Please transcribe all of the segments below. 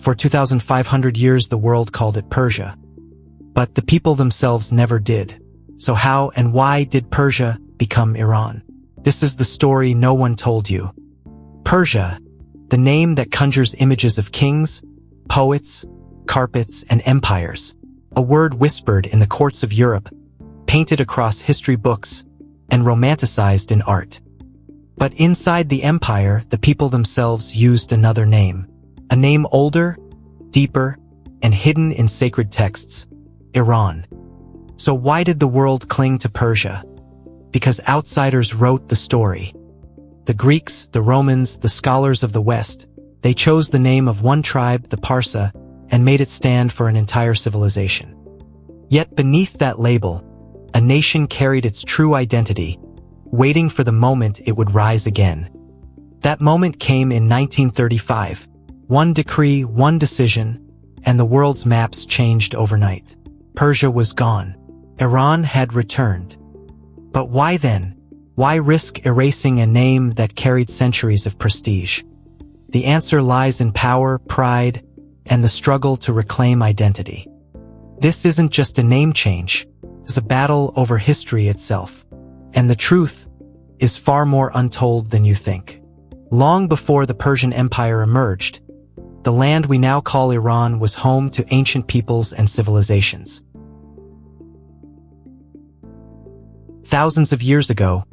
For 2,500 years the world called it Persia. But the people themselves never did. So how and why did Persia become Iran? This is the story no one told you. Persia, the name that conjures images of kings, poets, carpets, and empires. A word whispered in the courts of Europe, painted across history books, and romanticized in art. But inside the empire, the people themselves used another name. A name older, deeper, and hidden in sacred texts, Iran. So why did the world cling to Persia? Because outsiders wrote the story. The Greeks, the Romans, the scholars of the West, they chose the name of one tribe, the Persia, and made it stand for an entire civilization. Yet beneath that label, a nation carried its true identity, waiting for the moment it would rise again. That moment came in 1935. One decree, one decision, and the world's maps changed overnight. Persia was gone. Iran had returned. But why then? Why risk erasing a name that carried centuries of prestige? The answer lies in power, pride, and the struggle to reclaim identity. This isn't just a name change, it's a battle over history itself. And the truth is far more untold than you think. Long before the Persian Empire emerged, the land we now call Iran was home to ancient peoples and civilizations. Thousands of years ago,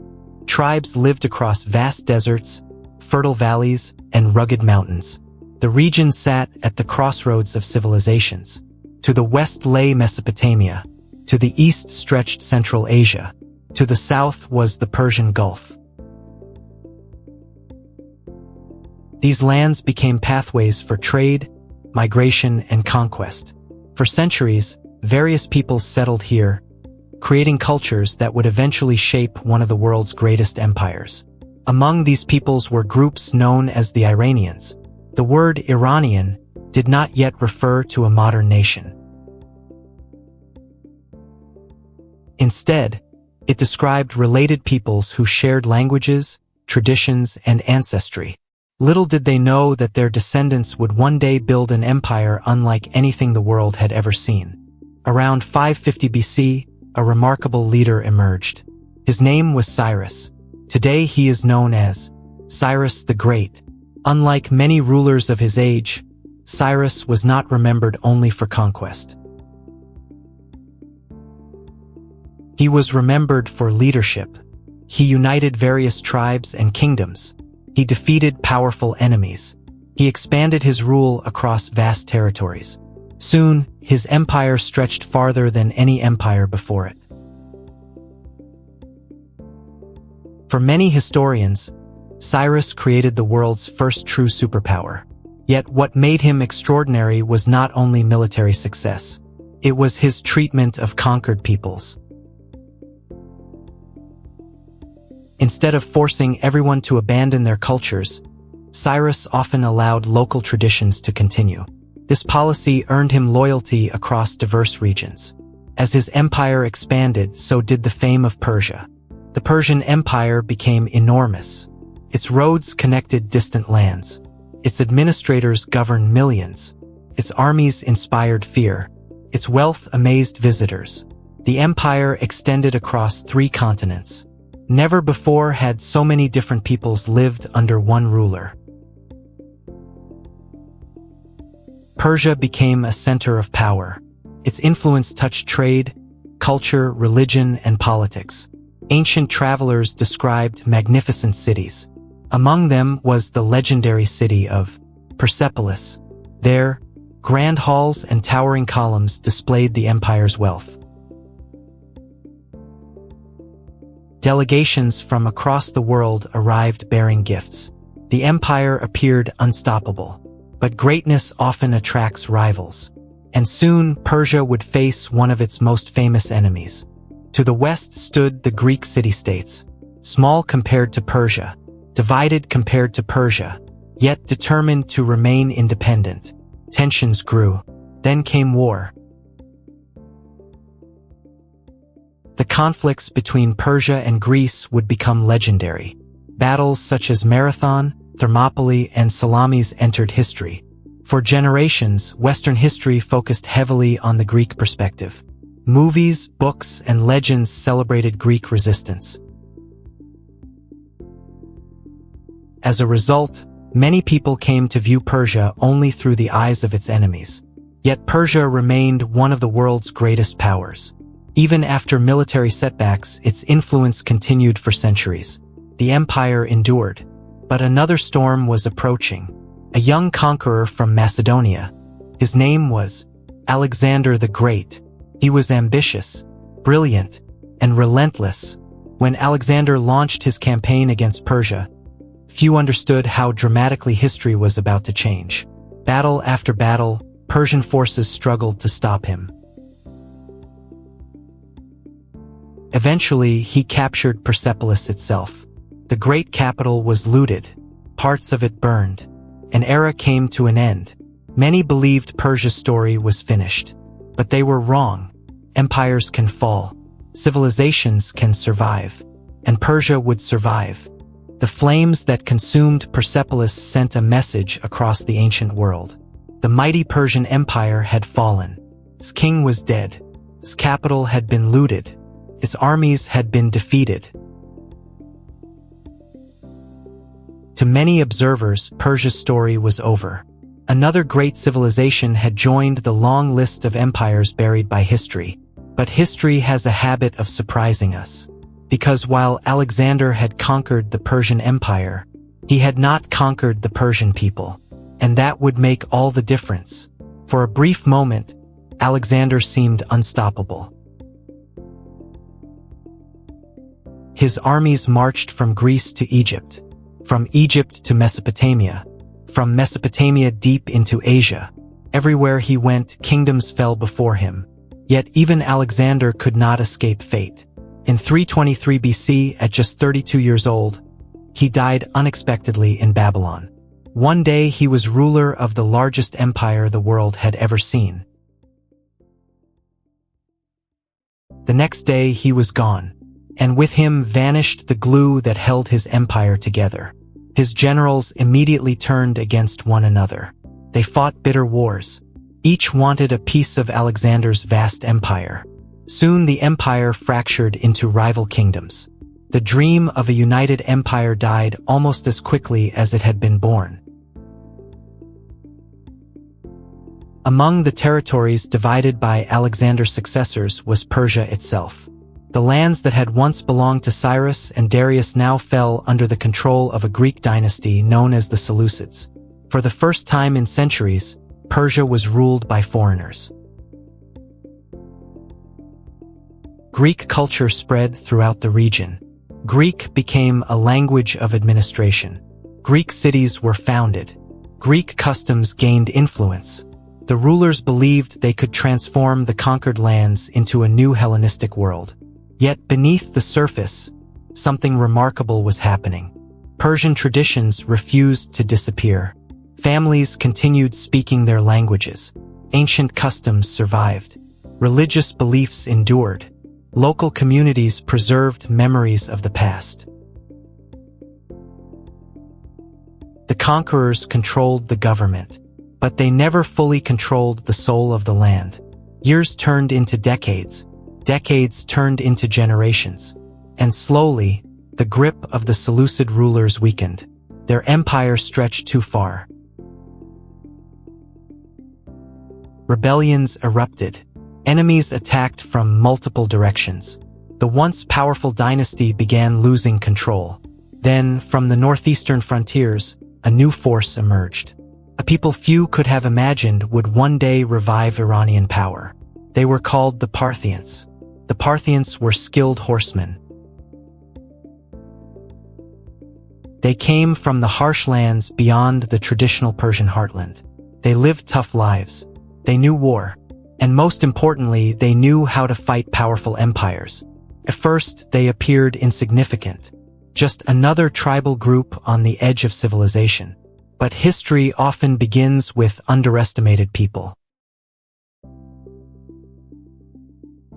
tribes lived across vast deserts, fertile valleys, and rugged mountains. The region sat at the crossroads of civilizations. To the west lay Mesopotamia. To the east stretched Central Asia. To the south was the Persian Gulf. These lands became pathways for trade, migration, and conquest. For centuries, various peoples settled here, creating cultures that would eventually shape one of the world's greatest empires. Among these peoples were groups known as the Iranians. The word Iranian did not yet refer to a modern nation. Instead, it described related peoples who shared languages, traditions, and ancestry. Little did they know that their descendants would one day build an empire unlike anything the world had ever seen. Around 550 BC, a remarkable leader emerged. His name was Cyrus. Today he is known as Cyrus the Great. Unlike many rulers of his age, Cyrus was not remembered only for conquest. He was remembered for leadership. He united various tribes and kingdoms. He defeated powerful enemies. He expanded his rule across vast territories. Soon, his empire stretched farther than any empire before it. For many historians, Cyrus created the world's first true superpower. Yet what made him extraordinary was not only military success. It was his treatment of conquered peoples. Instead of forcing everyone to abandon their cultures, Cyrus often allowed local traditions to continue. This policy earned him loyalty across diverse regions. As his empire expanded, so did the fame of Persia. The Persian Empire became enormous. Its roads connected distant lands. Its administrators governed millions. Its armies inspired fear. Its wealth amazed visitors. The empire extended across 3 continents. Never before had so many different peoples lived under one ruler. Persia became a center of power. Its influence touched trade, culture, religion, and politics. Ancient travelers described magnificent cities. Among them was the legendary city of Persepolis. There, grand halls and towering columns displayed the empire's wealth. Delegations from across the world arrived bearing gifts. The empire appeared unstoppable. But greatness often attracts rivals. And soon, Persia would face one of its most famous enemies. To the west stood the Greek city-states, small compared to Persia, divided compared to Persia, yet determined to remain independent. Tensions grew. Then came war. The conflicts between Persia and Greece would become legendary. Battles such as Marathon, Thermopylae, and Salamis entered history. For generations, Western history focused heavily on the Greek perspective. Movies, books, and legends celebrated Greek resistance. As a result, many people came to view Persia only through the eyes of its enemies. Yet Persia remained one of the world's greatest powers. Even after military setbacks, its influence continued for centuries. The empire endured. But another storm was approaching. A young conqueror from Macedonia. His name was Alexander the Great. He was ambitious, brilliant, and relentless. When Alexander launched his campaign against Persia, few understood how dramatically history was about to change. Battle after battle, Persian forces struggled to stop him. Eventually, he captured Persepolis itself. The great capital was looted. Parts of it burned. An era came to an end. Many believed Persia's story was finished. But they were wrong. Empires can fall. Civilizations can survive. And Persia would survive. The flames that consumed Persepolis sent a message across the ancient world. The mighty Persian Empire had fallen. Its king was dead. Its capital had been looted. Its armies had been defeated. To many observers, Persia's story was over. Another great civilization had joined the long list of empires buried by history. But history has a habit of surprising us. Because while Alexander had conquered the Persian Empire, he had not conquered the Persian people. And that would make all the difference. For a brief moment, Alexander seemed unstoppable. His armies marched from Greece to Egypt, from Egypt to Mesopotamia, from Mesopotamia deep into Asia. Everywhere he went, kingdoms fell before him. Yet even Alexander could not escape fate. In 323 BC, at just 32 years old, he died unexpectedly in Babylon. One day he was ruler of the largest empire the world had ever seen. The next day he was gone, and with him vanished the glue that held his empire together. His generals immediately turned against one another. They fought bitter wars. Each wanted a piece of Alexander's vast empire. Soon the empire fractured into rival kingdoms. The dream of a united empire died almost as quickly as it had been born. Among the territories divided by Alexander's successors was Persia itself. The lands that had once belonged to Cyrus and Darius now fell under the control of a Greek dynasty known as the Seleucids. For the first time in centuries, Persia was ruled by foreigners. Greek culture spread throughout the region. Greek became a language of administration. Greek cities were founded. Greek customs gained influence. The rulers believed they could transform the conquered lands into a new Hellenistic world. Yet beneath the surface, something remarkable was happening. Persian traditions refused to disappear. Families continued speaking their languages. Ancient customs survived. Religious beliefs endured. Local communities preserved memories of the past. The conquerors controlled the government, but they never fully controlled the soul of the land. Years turned into decades. Decades turned into generations. And slowly, the grip of the Seleucid rulers weakened. Their empire stretched too far. Rebellions erupted. Enemies attacked from multiple directions. The once powerful dynasty began losing control. Then, from the northeastern frontiers, a new force emerged. A people few could have imagined would one day revive Iranian power. They were called the Parthians. The Parthians were skilled horsemen. They came from the harsh lands beyond the traditional Persian heartland. They lived tough lives. They knew war. And most importantly, they knew how to fight powerful empires. At first, they appeared insignificant. Just another tribal group on the edge of civilization. But history often begins with underestimated people.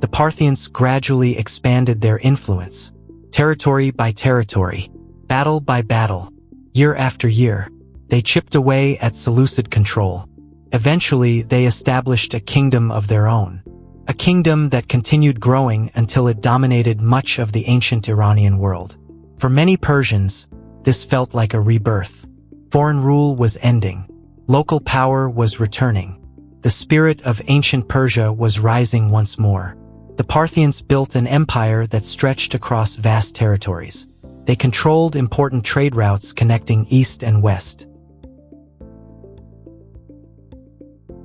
The Parthians gradually expanded their influence, territory by territory, battle by battle. Year after year, they chipped away at Seleucid control. Eventually, they established a kingdom of their own. A kingdom that continued growing until it dominated much of the ancient Iranian world. For many Persians, this felt like a rebirth. Foreign rule was ending. Local power was returning. The spirit of ancient Persia was rising once more. The Parthians built an empire that stretched across vast territories. They controlled important trade routes connecting east and west.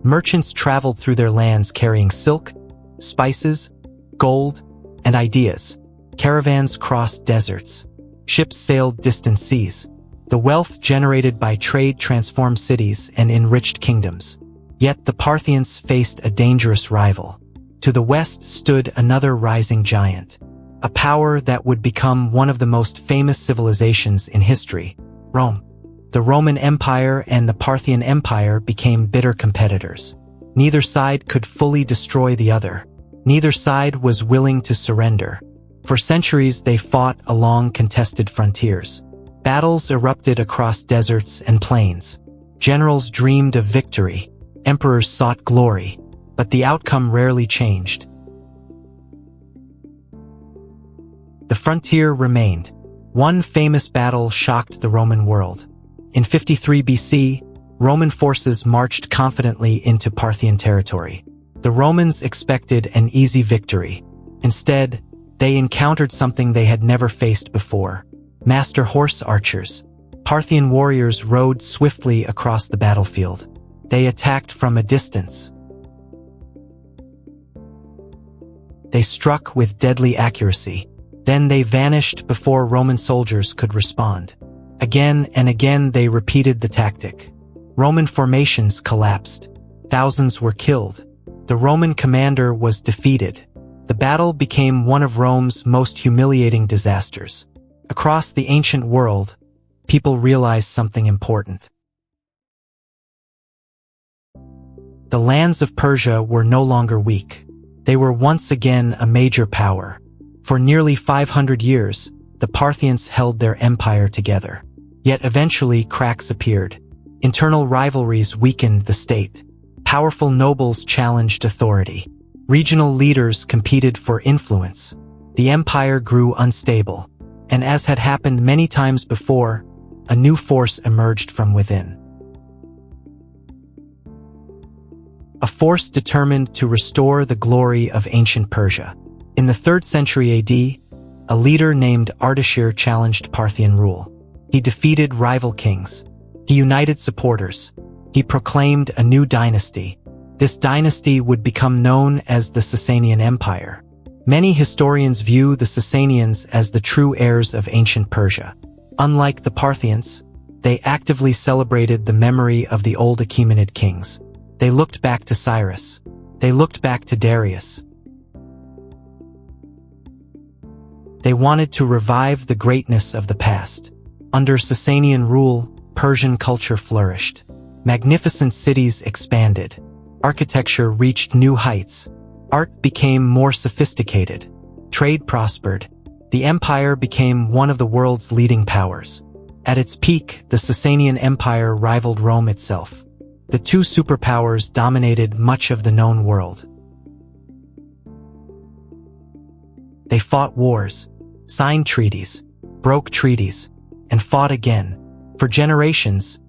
Merchants traveled through their lands carrying silk, spices, gold, and ideas. Caravans crossed deserts. Ships sailed distant seas. The wealth generated by trade transformed cities and enriched kingdoms. Yet the Parthians faced a dangerous rival. To the west stood another rising giant, a power that would become one of the most famous civilizations in history, Rome. The Roman Empire and the Parthian Empire became bitter competitors. Neither side could fully destroy the other. Neither side was willing to surrender. For centuries they fought along contested frontiers. Battles erupted across deserts and plains. Generals dreamed of victory. Emperors sought glory. But the outcome rarely changed. The frontier remained. One famous battle shocked the Roman world. In 53 BC, Roman forces marched confidently into Parthian territory. The Romans expected an easy victory. Instead, they encountered something they had never faced before. Master horse archers. Parthian warriors rode swiftly across the battlefield. They attacked from a distance. They struck with deadly accuracy. Then they vanished before Roman soldiers could respond. Again and again they repeated the tactic. Roman formations collapsed. Thousands were killed. The Roman commander was defeated. The battle became one of Rome's most humiliating disasters. Across the ancient world, people realized something important. The lands of Persia were no longer weak. They were once again a major power. For nearly 500 years, the Parthians held their empire together. Yet eventually cracks appeared. Internal rivalries weakened the state. Powerful nobles challenged authority. Regional leaders competed for influence. The empire grew unstable. And as had happened many times before, a new force emerged from within. A force determined to restore the glory of ancient Persia. In the 3rd century AD, a leader named Ardashir challenged Parthian rule. He defeated rival kings. He united supporters. He proclaimed a new dynasty. This dynasty would become known as the Sasanian Empire. Many historians view the Sasanians as the true heirs of ancient Persia. Unlike the Parthians, they actively celebrated the memory of the old Achaemenid kings. They looked back to Cyrus. They looked back to Darius. They wanted to revive the greatness of the past. Under Sasanian rule, Persian culture flourished. Magnificent cities expanded. Architecture reached new heights. Art became more sophisticated. Trade prospered. The empire became one of the world's leading powers. At its peak, the Sasanian Empire rivaled Rome itself. The two superpowers dominated much of the known world. They fought wars, signed treaties, broke treaties, and fought again. For generations,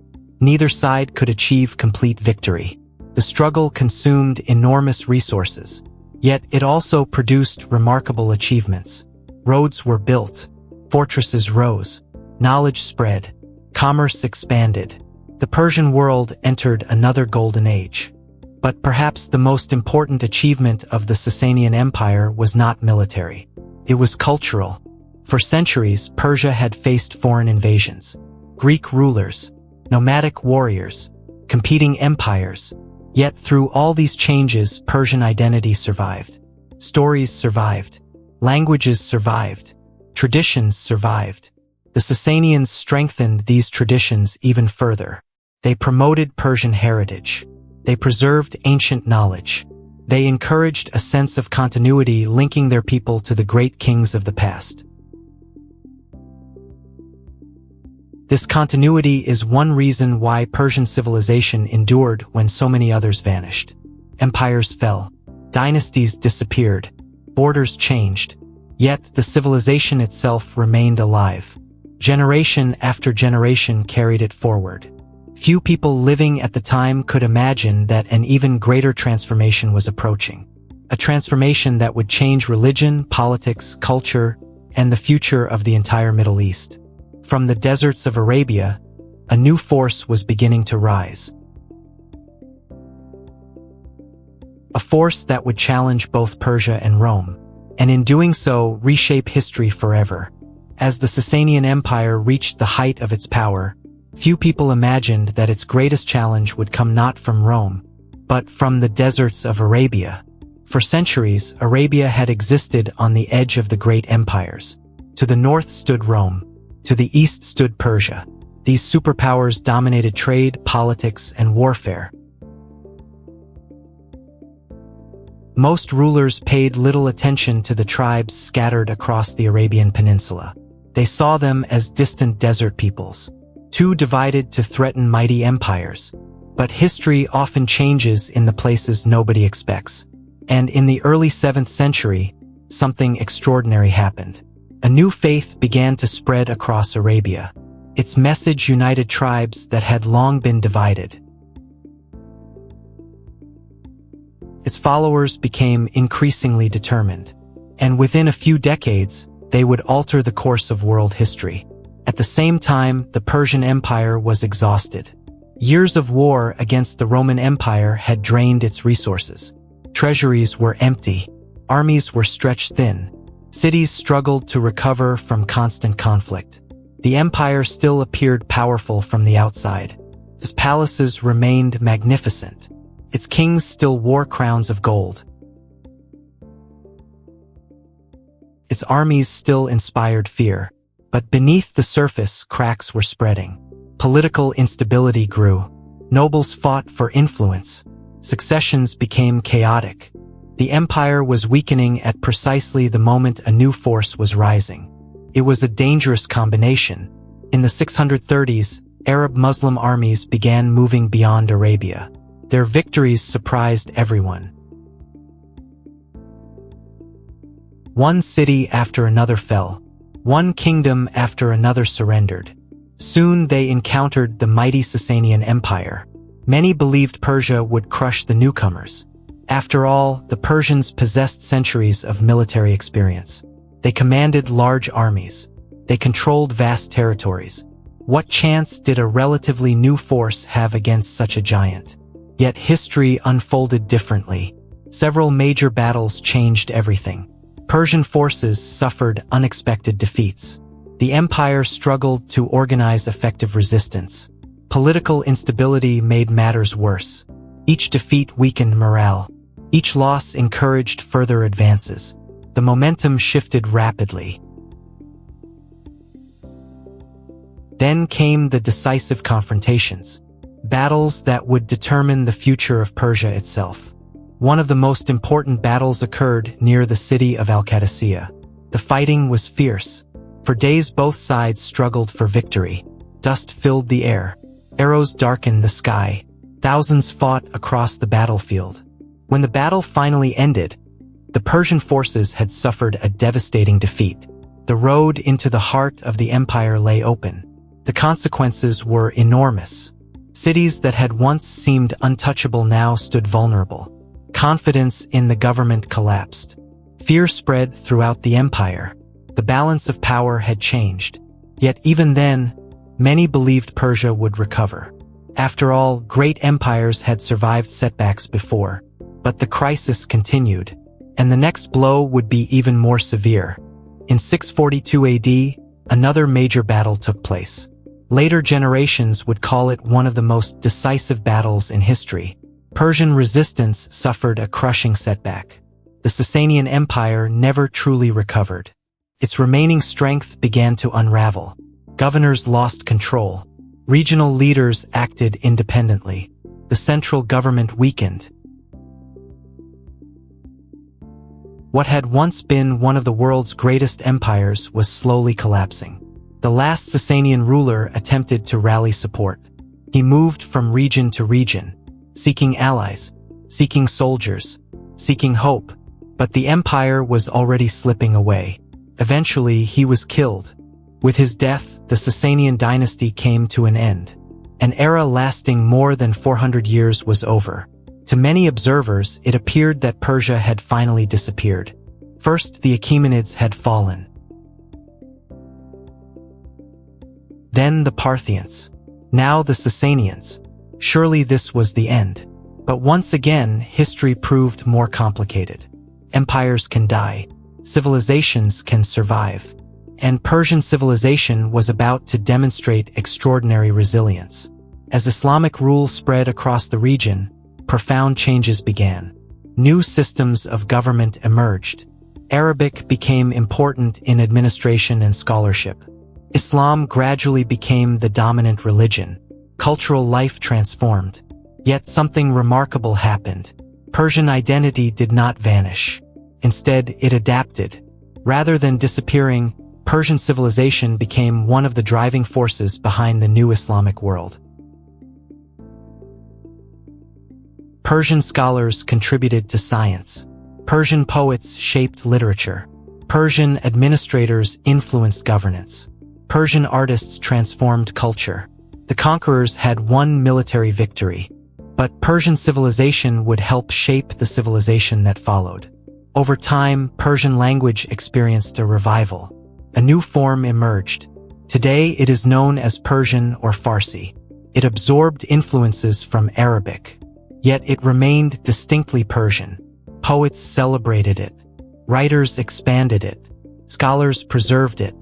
neither side could achieve complete victory. The struggle consumed enormous resources, yet it also produced remarkable achievements. Roads were built, fortresses rose, knowledge spread, commerce expanded. The Persian world entered another golden age. But perhaps the most important achievement of the Sasanian Empire was not military. It was cultural. For centuries, Persia had faced foreign invasions. Greek rulers, nomadic warriors, competing empires. Yet through all these changes, Persian identity survived. Stories survived. Languages survived. Traditions survived. The Sasanians strengthened these traditions even further. They promoted Persian heritage. They preserved ancient knowledge. They encouraged a sense of continuity, linking their people to the great kings of the past. This continuity is one reason why Persian civilization endured when so many others vanished. Empires fell. Dynasties disappeared. Borders changed. Yet the civilization itself remained alive. Generation after generation carried it forward. Few people living at the time could imagine that an even greater transformation was approaching. A transformation that would change religion, politics, culture, and the future of the entire Middle East. From the deserts of Arabia, a new force was beginning to rise. A force that would challenge both Persia and Rome, and in doing so, reshape history forever. As the Sasanian Empire reached the height of its power, few people imagined that its greatest challenge would come not from Rome, but from the deserts of Arabia. For centuries, Arabia had existed on the edge of the great empires. To the north stood Rome. To the east stood Persia. These superpowers dominated trade, politics, and warfare. Most rulers paid little attention to the tribes scattered across the Arabian Peninsula. They saw them as distant desert peoples, too divided to threaten mighty empires. But history often changes in the places nobody expects. And in the early 7th century, something extraordinary happened. A new faith began to spread across Arabia. Its message united tribes that had long been divided. Its followers became increasingly determined, and within a few decades, they would alter the course of world history. At the same time, the Persian Empire was exhausted. Years of war against the Roman Empire had drained its resources. Treasuries were empty. Armies were stretched thin. Cities struggled to recover from constant conflict. The empire still appeared powerful from the outside. Its palaces remained magnificent. Its kings still wore crowns of gold. Its armies still inspired fear. But beneath the surface, cracks were spreading. Political instability grew. Nobles fought for influence. Successions became chaotic. The empire was weakening at precisely the moment a new force was rising. It was a dangerous combination. In the 630s, Arab-Muslim armies began moving beyond Arabia. Their victories surprised everyone. One city after another fell. One kingdom after another surrendered. Soon they encountered the mighty Sasanian Empire. Many believed Persia would crush the newcomers. After all, the Persians possessed centuries of military experience. They commanded large armies. They controlled vast territories. What chance did a relatively new force have against such a giant? Yet history unfolded differently. Several major battles changed everything. Persian forces suffered unexpected defeats. The empire struggled to organize effective resistance. Political instability made matters worse. Each defeat weakened morale. Each loss encouraged further advances. The momentum shifted rapidly. Then came the decisive confrontations. Battles that would determine the future of Persia itself. One of the most important battles occurred near the city of Al-Qadisiyah. The fighting was fierce. For days both sides struggled for victory. Dust filled the air. Arrows darkened the sky. Thousands fought across the battlefield. When the battle finally ended, the Persian forces had suffered a devastating defeat. The road into the heart of the empire lay open. The consequences were enormous. Cities that had once seemed untouchable now stood vulnerable. Confidence in the government collapsed. Fear spread throughout the empire. The balance of power had changed. Yet even then, many believed Persia would recover. After all, great empires had survived setbacks before. But the crisis continued, and the next blow would be even more severe. In 642 AD, another major battle took place. Later generations would call it one of the most decisive battles in history. Persian resistance suffered a crushing setback. The Sasanian Empire never truly recovered. Its remaining strength began to unravel. Governors lost control. Regional leaders acted independently. The central government weakened. What had once been one of the world's greatest empires was slowly collapsing. The last Sasanian ruler attempted to rally support. He moved from region to region, seeking allies, seeking soldiers, seeking hope, but the empire was already slipping away. Eventually, he was killed. With his death, the Sasanian dynasty came to an end. An era lasting more than 400 years was over. To many observers, it appeared that Persia had finally disappeared. First, the Achaemenids had fallen. Then the Parthians. Now the Sasanians. Surely this was the end. But once again, history proved more complicated. Empires can die. Civilizations can survive. And Persian civilization was about to demonstrate extraordinary resilience. As Islamic rule spread across the region, profound changes began. New systems of government emerged. Arabic became important in administration and scholarship. Islam gradually became the dominant religion. Cultural life transformed. Yet something remarkable happened. Persian identity did not vanish. Instead, it adapted. Rather than disappearing, Persian civilization became one of the driving forces behind the new Islamic world. Persian scholars contributed to science. Persian poets shaped literature. Persian administrators influenced governance. Persian artists transformed culture. The conquerors had won military victory. But Persian civilization would help shape the civilization that followed. Over time, Persian language experienced a revival. A new form emerged. Today it is known as Persian or Farsi. It absorbed influences from Arabic. Yet it remained distinctly Persian. Poets celebrated it. Writers expanded it. Scholars preserved it.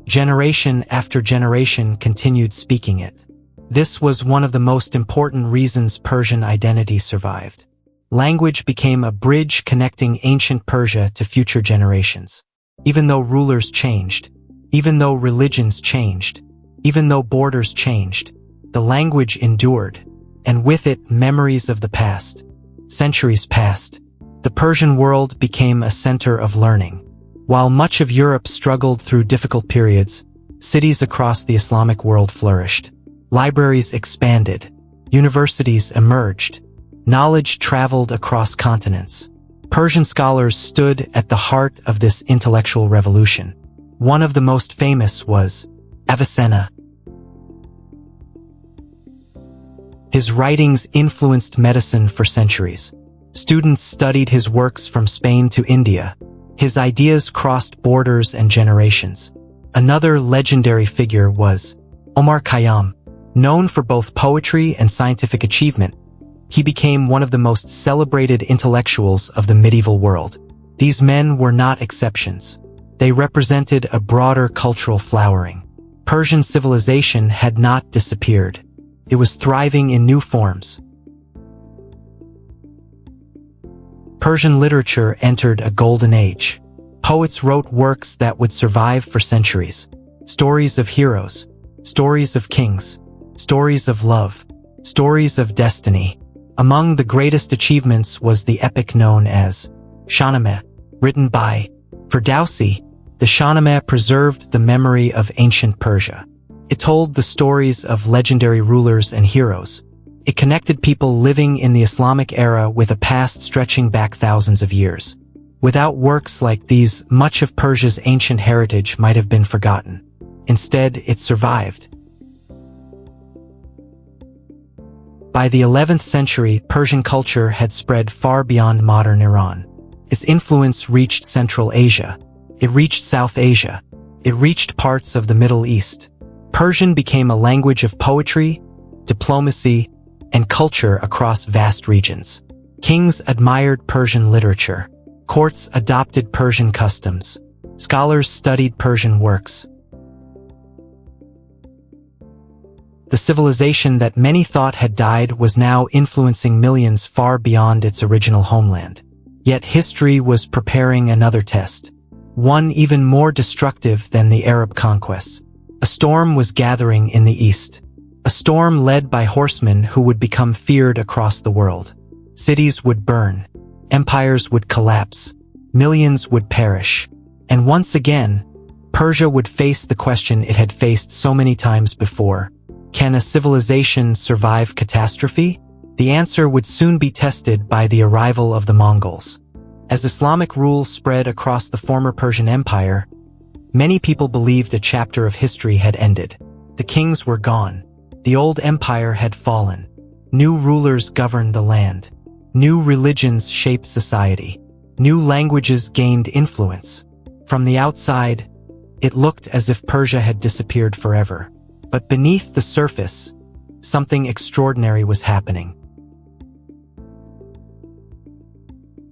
Generation after generation continued speaking it. This was one of the most important reasons Persian identity survived. Language became a bridge connecting ancient Persia to future generations. Even though rulers changed, even though religions changed, even though borders changed, the language endured, and with it memories of the past. Centuries passed. The Persian world became a center of learning. While much of Europe struggled through difficult periods, cities across the Islamic world flourished. Libraries expanded. Universities emerged. Knowledge traveled across continents. Persian scholars stood at the heart of this intellectual revolution. One of the most famous was Avicenna. His writings influenced medicine for centuries. Students studied his works from Spain to India. His ideas crossed borders and generations. Another legendary figure was Omar Khayyam. Known for both poetry and scientific achievement, he became one of the most celebrated intellectuals of the medieval world. These men were not exceptions. They represented a broader cultural flowering. Persian civilization had not disappeared. It was thriving in new forms. Persian literature entered a golden age. Poets wrote works that would survive for centuries. Stories of heroes, stories of kings, stories of love, stories of destiny. Among the greatest achievements was the epic known as Shahnameh, written by Ferdowsi. The Shahnameh preserved the memory of ancient Persia. It told the stories of legendary rulers and heroes. It connected people living in the Islamic era with a past stretching back thousands of years. Without works like these, much of Persia's ancient heritage might have been forgotten. Instead, it survived. By the 11th century, Persian culture had spread far beyond modern Iran. Its influence reached Central Asia. It reached South Asia. It reached parts of the Middle East. Persian became a language of poetry, diplomacy, and culture across vast regions. Kings admired Persian literature. Courts adopted Persian customs. Scholars studied Persian works. The civilization that many thought had died was now influencing millions far beyond its original homeland. Yet history was preparing another test, one even more destructive than the Arab conquests. A storm was gathering in the east, a storm led by horsemen who would become feared across the world. Cities would burn, empires would collapse, millions would perish, and once again, Persia would face the question it had faced so many times before. Can a civilization survive catastrophe? The answer would soon be tested by the arrival of the Mongols. As Islamic rule spread across the former Persian Empire, many people believed a chapter of history had ended. The kings were gone. The old empire had fallen. New rulers governed the land. New religions shaped society. New languages gained influence. From the outside, it looked as if Persia had disappeared forever. But beneath the surface, something extraordinary was happening.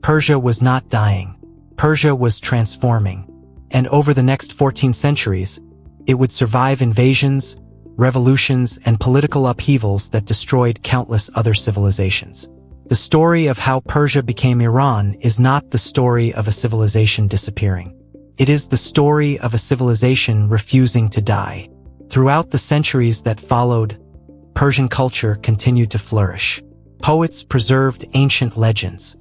Persia was not dying. Persia was transforming. And over the next 14 centuries, it would survive invasions, revolutions, and political upheavals that destroyed countless other civilizations. The story of how Persia became Iran is not the story of a civilization disappearing. It is the story of a civilization refusing to die. Throughout the centuries that followed, Persian culture continued to flourish. Poets preserved ancient legends.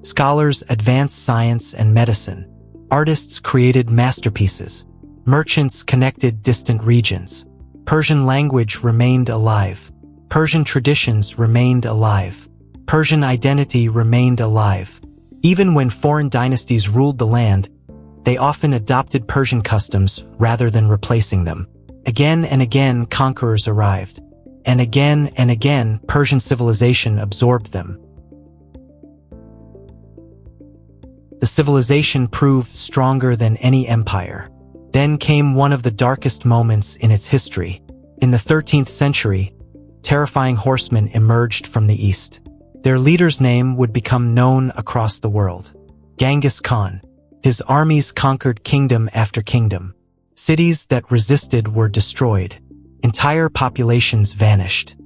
Scholars advanced science and medicine. Artists created masterpieces. Merchants connected distant regions. Persian language remained alive. Persian traditions remained alive. Persian identity remained alive. Even when foreign dynasties ruled the land, they often adopted Persian customs rather than replacing them. Again and again, conquerors arrived. And again, Persian civilization absorbed them. The civilization proved stronger than any empire. Then came one of the darkest moments in its history. In the 13th century, terrifying horsemen emerged from the east. Their leader's name would become known across the world. Genghis Khan. His armies conquered kingdom after kingdom. Cities that resisted were destroyed. Entire populations vanished.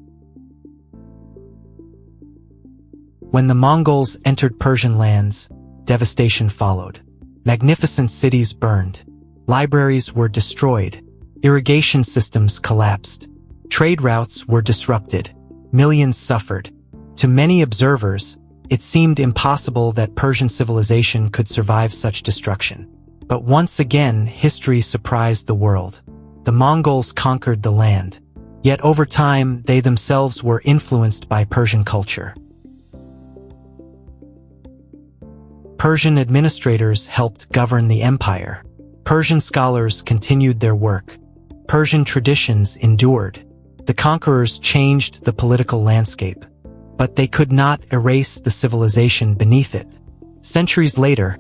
When the Mongols entered Persian lands, devastation followed. Magnificent cities burned. Libraries were destroyed. Irrigation systems collapsed. Trade routes were disrupted. Millions suffered. To many observers, it seemed impossible that Persian civilization could survive such destruction. But once again, history surprised the world. The Mongols conquered the land. Yet over time, they themselves were influenced by Persian culture. Persian administrators helped govern the empire. Persian scholars continued their work. Persian traditions endured. The conquerors changed the political landscape, but they could not erase the civilization beneath it. Centuries later,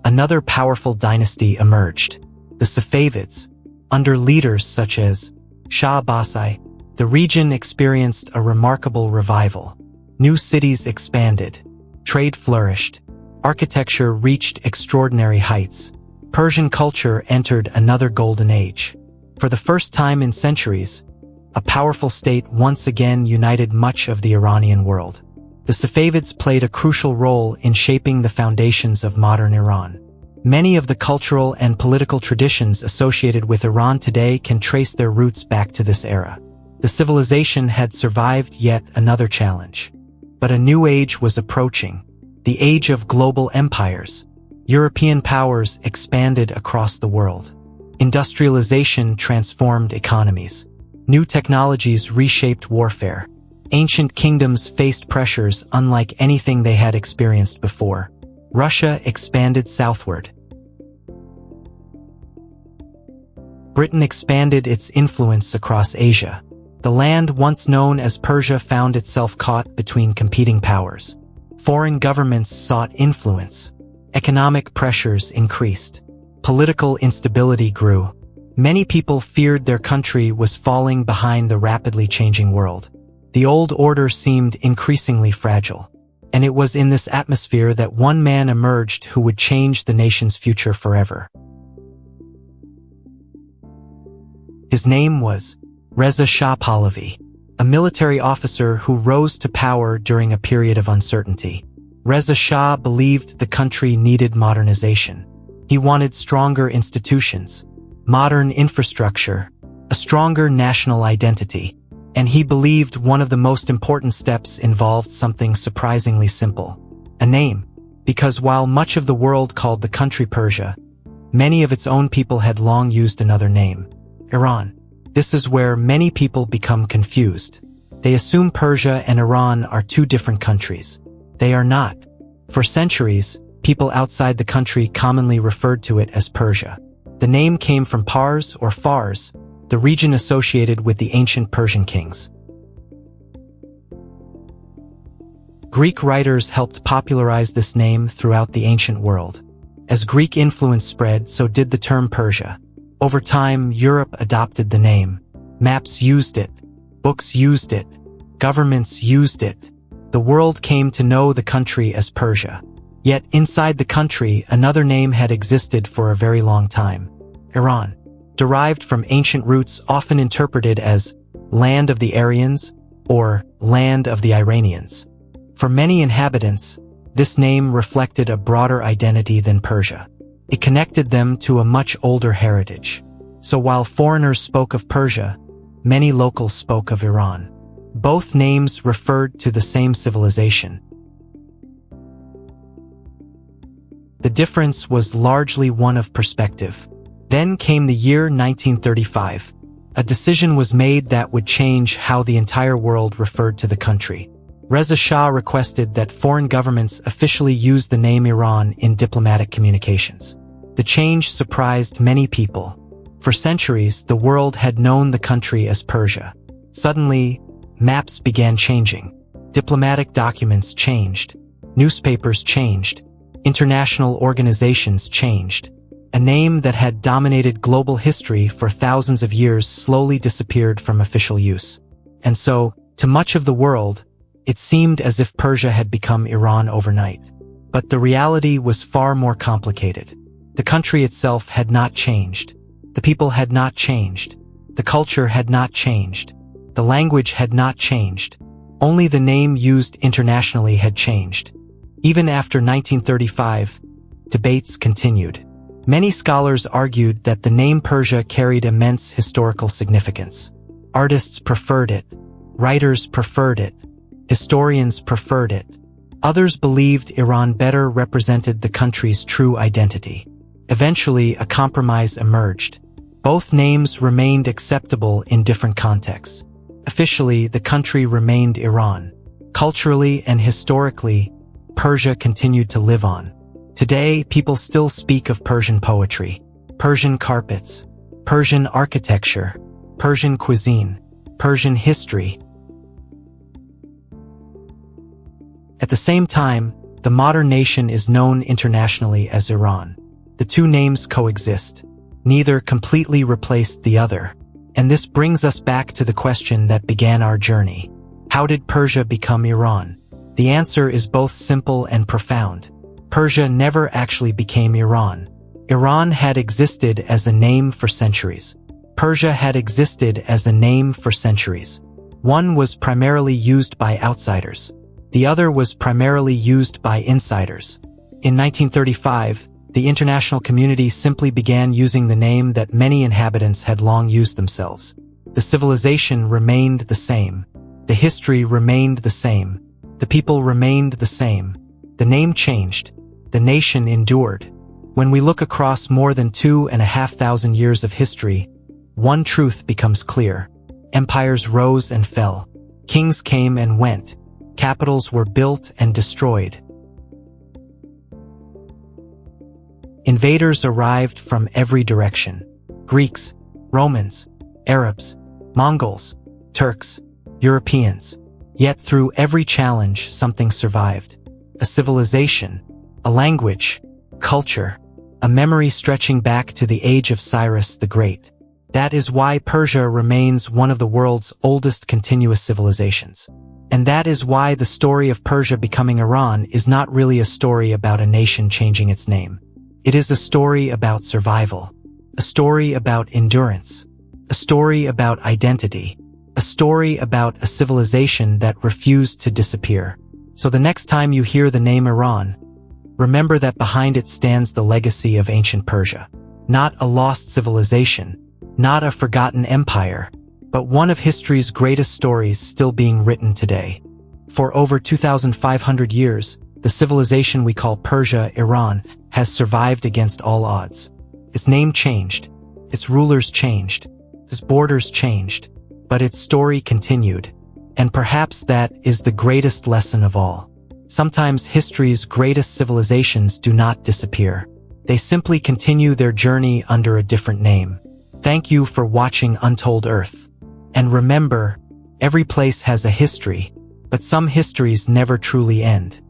another powerful dynasty emerged, the Safavids. Under leaders such as Shah Abbasi, the region experienced a remarkable revival. New cities expanded. Trade flourished. Architecture reached extraordinary heights. Persian culture entered another golden age. For the first time in centuries, a powerful state once again united much of the Iranian world. The Safavids played a crucial role in shaping the foundations of modern Iran. Many of the cultural and political traditions associated with Iran today can trace their roots back to this era. The civilization had survived yet another challenge. But a new age was approaching. The age of global empires. European powers expanded across the world. Industrialization transformed economies. New technologies reshaped warfare. Ancient kingdoms faced pressures unlike anything they had experienced before. Russia expanded southward. Britain expanded its influence across Asia. The land once known as Persia found itself caught between competing powers. Foreign governments sought influence. Economic pressures increased. Political instability grew. Many people feared their country was falling behind the rapidly changing world. The old order seemed increasingly fragile. And it was in this atmosphere that one man emerged who would change the nation's future forever. His name was Reza Shah Pahlavi, a military officer who rose to power during a period of uncertainty. Reza Shah believed the country needed modernization. He wanted stronger institutions, modern infrastructure, a stronger national identity, and he believed one of the most important steps involved something surprisingly simple: a name. because while much of the world called the country Persia, many of its own people had long used another name, Iran. This is where many people become confused. They assume Persia and Iran are two different countries. They are not. For centuries, people outside the country commonly referred to it as Persia. The name came from Pars or Fars, the region associated with the ancient Persian kings. Greek writers helped popularize this name throughout the ancient world. As Greek influence spread, so did the term Persia. Over time, Europe adopted the name. Maps used it. Books used it. Governments used it. The world came to know the country as Persia. Yet inside the country, another name had existed for a very long time. Iran. Derived from ancient roots often interpreted as land of the Aryans or land of the Iranians. For many inhabitants, this name reflected a broader identity than Persia. It connected them to a much older heritage. So while foreigners spoke of Persia, many locals spoke of Iran. Both names referred to the same civilization. The difference was largely one of perspective. Then came the year 1935. A decision was made that would change how the entire world referred to the country. Reza Shah requested that foreign governments officially use the name Iran in diplomatic communications. The change surprised many people. For centuries, the world had known the country as Persia. Suddenly, maps began changing. Diplomatic documents changed. Newspapers changed. International organizations changed. A name that had dominated global history for thousands of years slowly disappeared from official use. And so, to much of the world, it seemed as if Persia had become Iran overnight. But the reality was far more complicated. The country itself had not changed. The people had not changed. The culture had not changed. The language had not changed. Only the name used internationally had changed. Even after 1935, debates continued. Many scholars argued that the name Persia carried immense historical significance. Artists preferred it. Writers preferred it. Historians preferred it. Others believed Iran better represented the country's true identity. Eventually, a compromise emerged. Both names remained acceptable in different contexts. Officially, the country remained Iran. Culturally and historically, Persia continued to live on. Today, people still speak of Persian poetry, Persian carpets, Persian architecture, Persian cuisine, Persian history. At the same time, the modern nation is known internationally as Iran. The two names coexist. Neither completely replaced the other. And this brings us back to the question that began our journey. How did Persia become Iran? The answer is both simple and profound. Persia never actually became Iran. Iran had existed as a name for centuries. Persia had existed as a name for centuries. One was primarily used by outsiders. The other was primarily used by insiders. In 1935, the international community simply began using the name that many inhabitants had long used themselves. The civilization remained the same. The history remained the same. The people remained the same. The name changed. The nation endured. When we look across more than 2,500 years of history, one truth becomes clear. Empires rose and fell. Kings came and went. Capitals were built and destroyed. Invaders arrived from every direction. Greeks, Romans, Arabs, Mongols, Turks, Europeans. Yet through every challenge, something survived. A civilization, a language, culture, a memory stretching back to the age of Cyrus the Great. That is why Persia remains one of the world's oldest continuous civilizations. And that is why the story of Persia becoming Iran is not really a story about a nation changing its name. It is a story about survival, a story about endurance, a story about identity, a story about a civilization that refused to disappear. So the next time you hear the name Iran, remember that behind it stands the legacy of ancient Persia. Not a lost civilization, not a forgotten empire, but one of history's greatest stories still being written today. For over 2,500 years, The civilization we call Persia, Iran, has survived against all odds. Its name changed, its rulers changed, its borders changed, but its story continued. And perhaps that is the greatest lesson of all. Sometimes history's greatest civilizations do not disappear. They simply continue their journey under a different name. Thank you for watching Untold Earth. And remember, every place has a history, but some histories never truly end.